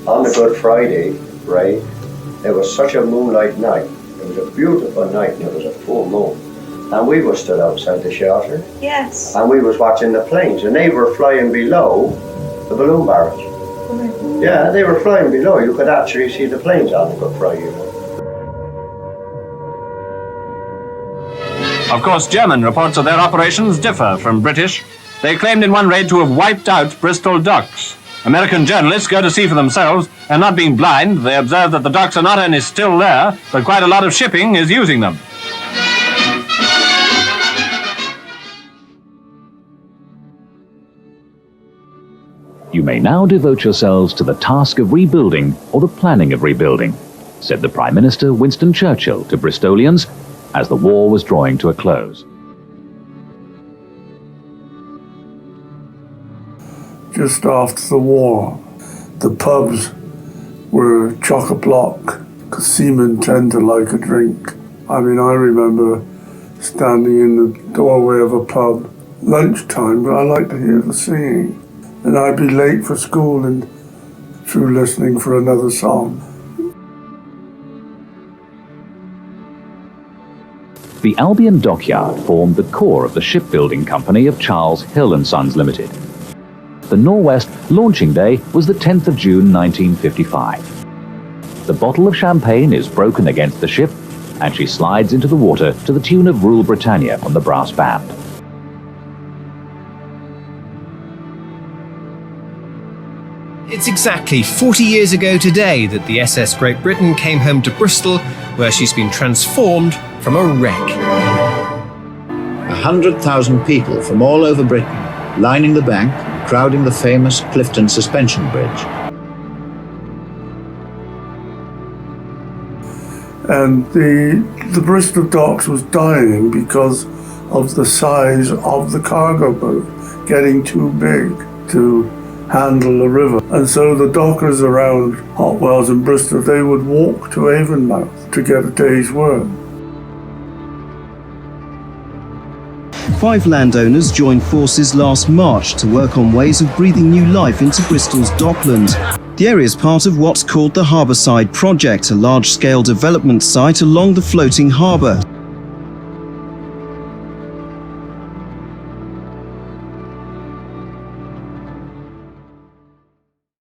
on the Good Friday, right, it was such a moonlight night. It was a beautiful night and it was a full moon. And we were stood outside the shelter. Yes. And we was watching the planes and they were flying below the balloon barrage. Right. Yeah, they were flying below. You could actually see the planes on the Good Friday. Of course, German reports of their operations differ from British. They claimed in one raid to have wiped out Bristol docks. American journalists go to see for themselves, and not being blind, they observe that the docks are not only still there, but quite a lot of shipping is using them. You may now devote yourselves to the task of rebuilding or the planning of rebuilding, said the Prime Minister Winston Churchill to Bristolians as the war was drawing to a close. Just after the war, the pubs were chock-a-block because seamen tend to like a drink. I mean, I remember standing in the doorway of a pub lunchtime, but I like to hear the singing. And I'd be late for school and through listening for another song. The Albion Dockyard formed the core of the shipbuilding company of Charles Hill & Sons Limited. The Norwest launching day was the 10th of June 1955. The bottle of champagne is broken against the ship and she slides into the water to the tune of Rule Britannia from the brass band. It's exactly 40 years ago today that the SS Great Britain came home to Bristol, where she's been transformed from a wreck. 100,000 people from all over Britain lining the bank, crowding the famous Clifton Suspension Bridge. And the Bristol docks was dying because of the size of the cargo boat getting too big to handle the river. And so the dockers around Hotwells and Bristol, they would walk to Avonmouth to get a day's work. 5 landowners joined forces last March to work on ways of breathing new life into Bristol's dockland. The area is part of what's called the Harbourside Project, a large-scale development site along the floating harbour.